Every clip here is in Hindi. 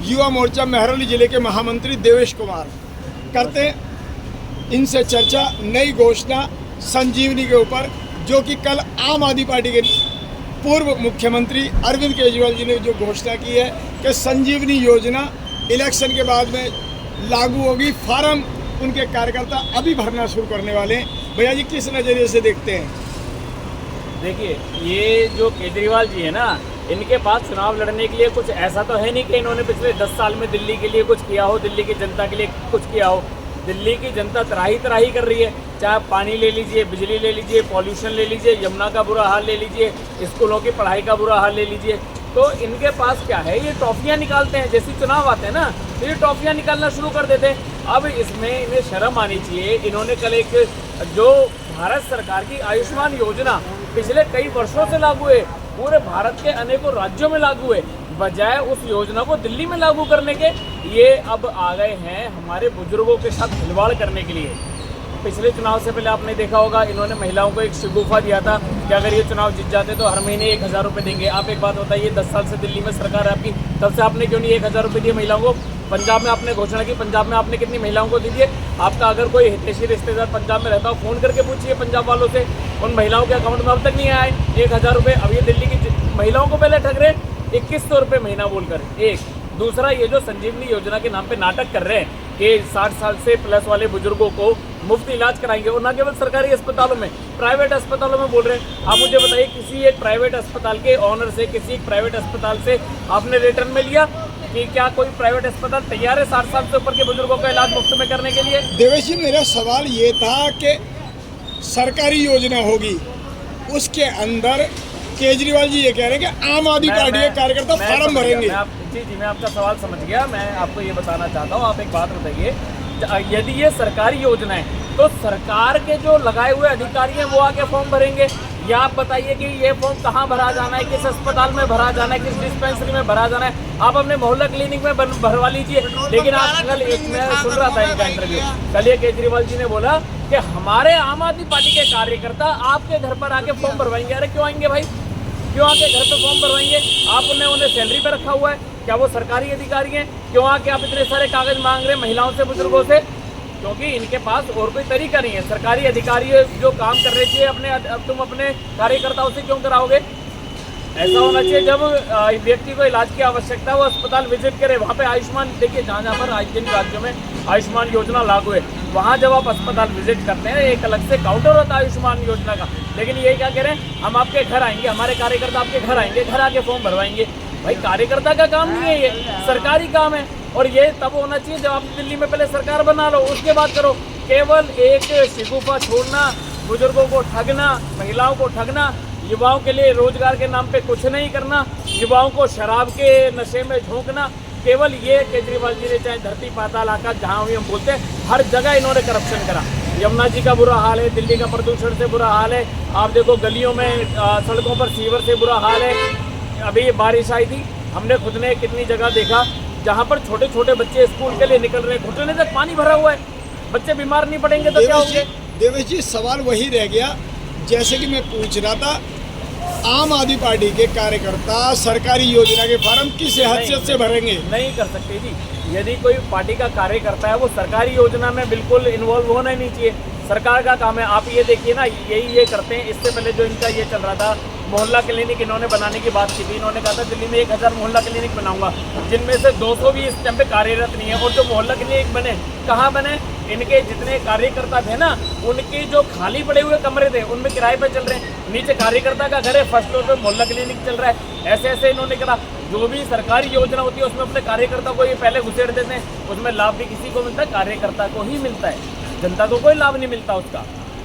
युवा मोर्चा महरौली जिले के महामंत्री देवेश कुमार करते हैं इनसे चर्चा नई घोषणा संजीवनी के ऊपर, जो कि कल आम आदमी पार्टी के पूर्व मुख्यमंत्री अरविंद केजरीवाल जी ने जो घोषणा की है कि संजीवनी योजना इलेक्शन के बाद में लागू होगी। फार्म उनके कार्यकर्ता अभी भरना शुरू करने वाले हैं। भैया जी किस नज़रिए से देखते हैं? देखिए, ये जो केजरीवाल जी है ना, इनके पास चुनाव लड़ने के लिए कुछ ऐसा तो है नहीं कि इन्होंने पिछले 10 साल में दिल्ली के लिए कुछ किया हो, दिल्ली की जनता के लिए कुछ किया हो। दिल्ली की जनता तराही कर रही है, चाहे पानी ले लीजिए, बिजली ले लीजिए, पॉल्यूशन ले लीजिए, यमुना का बुरा हाल ले लीजिए, स्कूलों की पढ़ाई का बुरा हाल ले लीजिए। तो इनके पास क्या है, ये टॉफियाँ निकालते हैं। जैसे चुनाव आते हैं ना, तो ये टॉफियाँ निकालना शुरू कर देते हैं। अब इसमें इन्हें शर्म आनी चाहिए। इन्होंने कल एक जो भारत सरकार की आयुष्मान योजना पिछले कई वर्षों से लागू है, पूरे भारत के अनेकों राज्यों में लागू है, बजाय उस योजना को दिल्ली में लागू करने के, ये अब आ गए हैं हमारे बुजुर्गों के साथ खिलवाड़ करने के लिए। पिछले चुनाव से पहले आपने देखा होगा, इन्होंने महिलाओं को एक शगुफा दिया था कि अगर ये चुनाव जीत जाते तो हर महीने 1000 रुपये देंगे। आप एक बात बताइए, 10 साल से दिल्ली में सरकार है आपकी, तब से आपने क्यों नहीं 1000 रुपये दिए महिलाओं को? पंजाब में आपने घोषणा की, पंजाब में आपने कितनी महिलाओं को दी है? आपका अगर कोई हितैषी रिश्तेदार पंजाब में रहता हो, फ़ोन करके पूछिए पंजाब वालों से, उन महिलाओं के अकाउंट में अब तक नहीं आए 1000 रुपये। अब ये दिल्ली की महिलाओं को पहले ठग रहे 2100 रुपये महीना बोलकर। एक दूसरा, ये जो संजीवनी योजना के नाम पे नाटक कर रहे हैं कि 60 साल से प्लस वाले बुजुर्गों को मुफ्त इलाज कराएंगे, और न केवल सरकारी अस्पतालों में, प्राइवेट अस्पतालों में बोल रहे हैं। आप मुझे बताइए, किसी एक प्राइवेट अस्पताल के ऑनर से, किसी एक प्राइवेट अस्पताल से आपने रिटर्न में लिया कि क्या कोई प्राइवेट अस्पताल तैयार है 60 साल से ऊपर के बुजुर्गों का इलाज मुफ्त में करने के लिए? देवेश जी, मेरा सवाल ये था कि सरकारी योजना होगी, उसके अंदर केजरीवाल जी ये कह रहे हैं कि आम आदमी पार्टी के कार्यकर्ता फार्म भरेंगे। जी, मैं आपका सवाल समझ गया। मैं आपको ये बताना चाहता हूँ, आप एक बात बताइए, यदि ये सरकारी योजना है तो सरकार के जो लगाए हुए अधिकारी हैं वो आके फॉर्म भरेंगे, या आप बताइए कि ये फॉर्म कहाँ भरा जाना है, किस अस्पताल में भरा जाना है, किस डिस्पेंसरी में भरा जाना है? आप अपने मोहल्ला क्लिनिक में भरवा लीजिए। लेकिन आज कल मैं सुन रहा था इनका इंटरव्यू, कल ये केजरीवाल जी ने बोला कि हमारे आम आदमी पार्टी के कार्यकर्ता आपके घर पर आके फॉर्म भरवाएंगे। अरे क्यों आएंगे भाई, क्यों आके घर पे फॉर्म भरवाएंगे? आपने उन्हें सैलरी पे रखा हुआ है? क्या वो सरकारी अधिकारी हैं? क्यों आके आप इतने सारे कागज मांग रहे हैं महिलाओं से, बुजुर्गों से? क्योंकि इनके पास और कोई तरीका नहीं है। सरकारी अधिकारी जो काम कर रहे थे अपने, अब तुम अपने कार्यकर्ताओं से क्यों कराओगे? ऐसा होना चाहिए, जब व्यक्ति को इलाज की आवश्यकता है वो अस्पताल विजिट करे। वहाँ पे आयुष्मान, देखिए जहाँ पर जिन राज्यों में आयुष्मान योजना लागू है, वहाँ जब आप अस्पताल विजिट करते हैं एक अलग से काउंटर होता है आयुष्मान योजना का। लेकिन ये क्या कह रहे हैं, हम आपके घर आएंगे, हमारे कार्यकर्ता आपके घर आएंगे, घर आके फॉर्म भरवाएंगे। भाई कार्यकर्ता का काम नहीं है, ये सरकारी काम है। और ये तब होना चाहिए जब आप दिल्ली में पहले सरकार बना लो, उसके बाद करो। केवल एक शगुफा छोड़ना, बुजुर्गों को ठगना, महिलाओं को ठगना, युवाओं के लिए रोजगार के नाम पे कुछ नहीं करना, युवाओं को शराब के नशे में झोंकना, केवल ये केजरीवाल जी ने, चाहे धरती पाताल आकाश जहाँ भी हम बोलते हैं, हर जगह इन्होंने करप्शन करा। यमुना जी का बुरा हाल है, दिल्ली का प्रदूषण से बुरा हाल है, आप देखो गलियों में सड़कों पर सीवर से बुरा हाल है। अभी बारिश आई थी, हमने खुद ने कितनी जगह देखा जहाँ पर छोटे छोटे बच्चे स्कूल के लिए निकल रहे हैं, घुटने तक पानी भरा हुआ है। बच्चे बीमार नहीं पड़ेंगे तो क्या होंगे? देवेश जी, सवाल वही रह गया जैसे कि मैं पूछ रहा था, आम आदमी पार्टी के कार्यकर्ता सरकारी योजना के फार्म किस हैसियत से भरेंगे? नहीं कर सकते जी। यदि कोई पार्टी का कार्यकर्ता है वो सरकारी योजना में बिल्कुल इन्वॉल्व होना ही नहीं चाहिए। सरकार का काम है। आप ये देखिए ना, यही ये करते हैं। इससे पहले जो इनका ये चल रहा था मोहल्ला क्लिनिक, इन्होंने बनाने की बात की थी। इन्होंने कहा था दिल्ली में 1000 मोहल्ला क्लिनिक बनाऊंगा, जिनमें से 200 भी इस टाइम पे कार्यरत नहीं है। और जो मोहल्ला क्लिनिक बने, कहाँ बने? इनके जितने कार्यकर्ता थे ना, उनके जो खाली पड़े हुए कमरे थे उनमें किराए पे चल रहे हैं। नीचे कार्यकर्ता का घर है, फर्स्ट फ्लोर पे मोहल्ला क्लिनिक चल रहा है। ऐसे ऐसे इन्होंने करा। जो भी सरकारी योजना होती है उसमें अपने कार्यकर्ता को ये पहले घुसेड़ देते हैं, उसमें लाभ भी किसी को मिलता है, कार्यकर्ता को ही मिलता है, जनता को कोई लाभ नहीं मिलता उसका।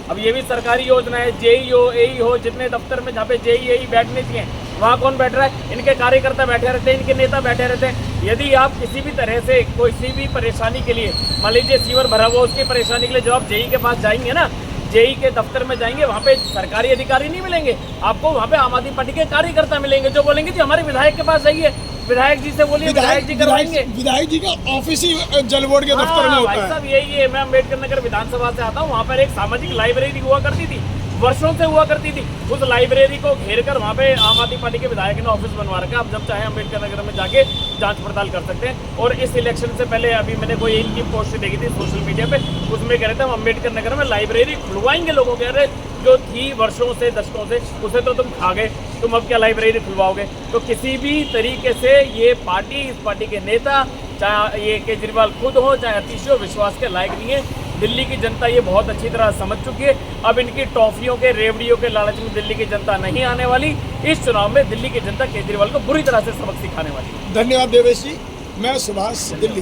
अब ये भी सरकारी योजना है, जेई हो, एई हो, जितने दफ्तर में जहाँ पे जेई एई बैठने चाहिए वहाँ कौन बैठ रहा है? इनके कार्यकर्ता बैठे रहते हैं, इनके नेता बैठे रहते हैं। यदि आप किसी भी तरह से किसी भी परेशानी के लिए, मान लीजिए सीवर भरा हुआ, उसकी परेशानी के लिए जब आप जेई के पास जाएंगे ना, जेई के दफ्तर में जाएंगे, वहाँ पे सरकारी अधिकारी नहीं मिलेंगे आपको, वहाँ पे आम आदमी पार्टी के कार्यकर्ता मिलेंगे जो बोलेंगे जी हमारे विधायक के पास जाइए, विधायक जी से बोलिए, विधायक जी करवाएंगे। विधायक जी का ऑफिस ही जल बोर्ड के दफ्तर में होता है। भाई साहब, यही है। मैं अम्बेडकर नगर विधानसभा से आता हूँ, वहाँ पर एक सामाजिक लाइब्रेरी हुआ करती थी, वर्षों से हुआ करती थी। उस लाइब्रेरी को घेर कर वहाँ पे आम आदमी पार्टी के विधायक ने ऑफिस बनवा रखा है। आप जब चाहे अम्बेडकर नगर में जाके जांच पड़ताल कर सकते हैं। और इस इलेक्शन से पहले अभी मैंने कोई इनकी पोस्ट देखी थी सोशल मीडिया पे, उसमें कह रहे थे हम अम्बेडकर नगर में लाइब्रेरी खुलवाएंगे लोगों के। अरे जो थी वर्षों से दशकों से उसे तो तुम खा गए, तुम अब क्या लाइब्रेरी खुलवाओगे। तो किसी भी तरीके से ये पार्टी, इस पार्टी के नेता, चाहे ये केजरीवाल खुद हो चाहे आतिश हो, विश्वास के लायक नहीं है। दिल्ली की जनता ये बहुत अच्छी तरह समझ चुकी है। अब इनकी टॉफियों के, रेवड़ियों के लालच में दिल्ली की जनता नहीं आने वाली। इस चुनाव में दिल्ली की जनता केजरीवाल को बुरी तरह से सबक सिखाने वाली है। धन्यवाद देवेश जी। मैं सुभाष, दिल्ली।